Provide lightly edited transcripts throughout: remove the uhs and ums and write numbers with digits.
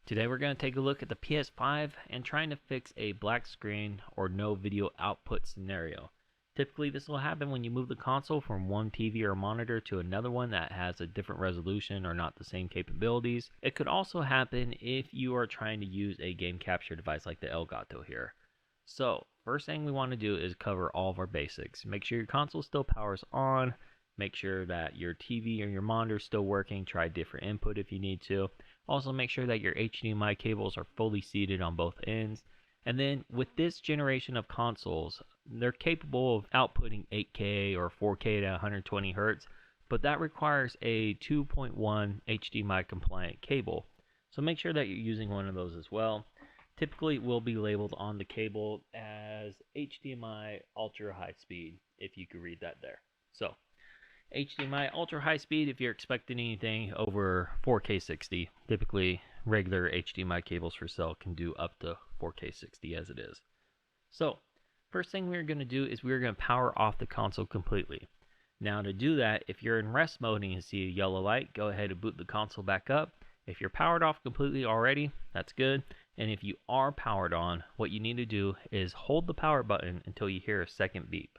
Today we're going to take a look at the PS5 and trying to fix a black screen or no video output scenario. Typically this will happen when you move the console from one TV or monitor to another one that has a different resolution or not the same capabilities. It could also happen if you are trying to use a game capture device like the Elgato here. So first thing we want to do is cover all of our basics. Make sure your console still powers on. Make sure that your TV or your monitor is still working. Try different input if you need to. Also make sure that your HDMI cables are fully seated on both ends. And then with this generation of consoles, they're capable of outputting 8K or 4K to 120 Hz, but that requires a 2.1 HDMI compliant cable. So make sure that you're using one of those as well. Typically it will be labeled on the cable as HDMI ultra high speed, if you could read that there. So HDMI ultra high speed if you're expecting anything over 4K 60. Typically regular HDMI cables for sale can do up to 4K 60 as it is. So first thing we're going to do is we're going to power off the console completely. Now to do that, if you're in rest mode and you see a yellow light, go ahead and boot the console back up. If you're powered off completely already, that's good. And if you are powered on, what you need to do is hold the power button until you hear a second beep.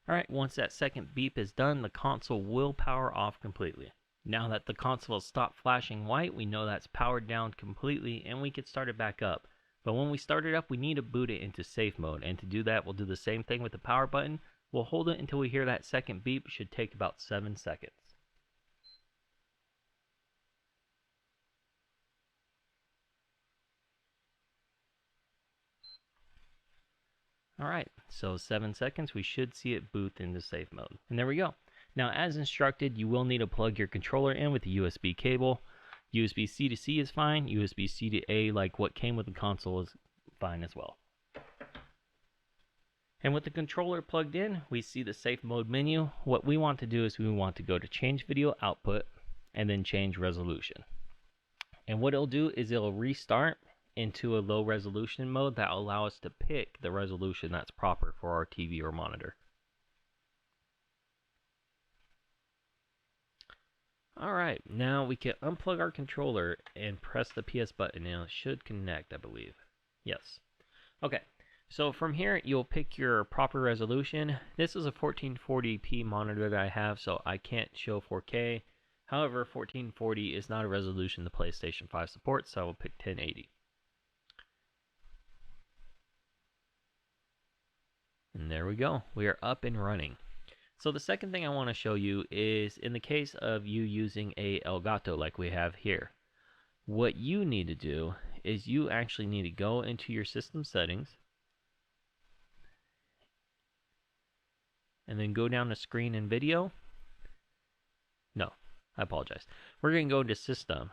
Alright, once that second beep is done, the console will power off completely. Now that the console has stopped flashing white, we know that's powered down completely and we can start it back up. But when we start it up, we need to boot it into safe mode. And to do that, we'll do the same thing with the power button. We'll hold it until we hear that second beep. It should take about 7 seconds. Alright, so 7 seconds, we should see it boot into safe mode. And there we go. Now as instructed, you will need to plug your controller in with the USB cable. USB-C to C is fine. USB-C to A, like what came with the console, is fine as well. And with the controller plugged in, we see the safe mode menu. What we want to do is we want to go to change video output and then change resolution. And what it'll do is it'll restart into a low resolution mode that will allow us to pick the resolution that's proper for our TV or monitor. Alright, now we can unplug our controller and press the PS button and it should connect, I believe. Yes. Okay, so from here you'll pick your proper resolution. This is a 1440p monitor that I have, so I can't show 4K. However, 1440 is not a resolution the PlayStation 5 supports, so I will pick 1080. And there we go, we are up and running. So the second thing I want to show you is in the case of you using a Elgato like we have here. What you need to do is you actually need to go into your system settings and then go down to screen and video. No, I apologize. We're going to go to system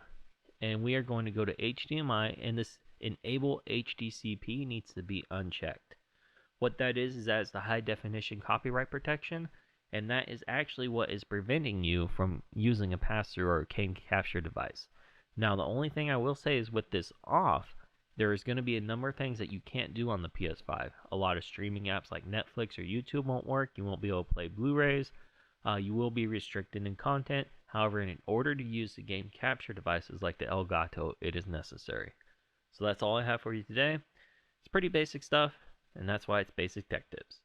and we are going to go to HDMI, and this enable HDCP needs to be unchecked. What that is that it's the high definition copyright protection, and that is actually what is preventing you from using a pass-through or a game capture device. Now the only thing I will say is with this off, there is going to be a number of things that you can't do on the PS5. A lot of streaming apps like Netflix or YouTube won't work. You won't be able to play Blu-rays. You will be restricted in content. However, in order to use the game capture devices like the Elgato, it is necessary. So that's all I have for you today. It's pretty basic stuff, and that's why it's Basic Tech Tips.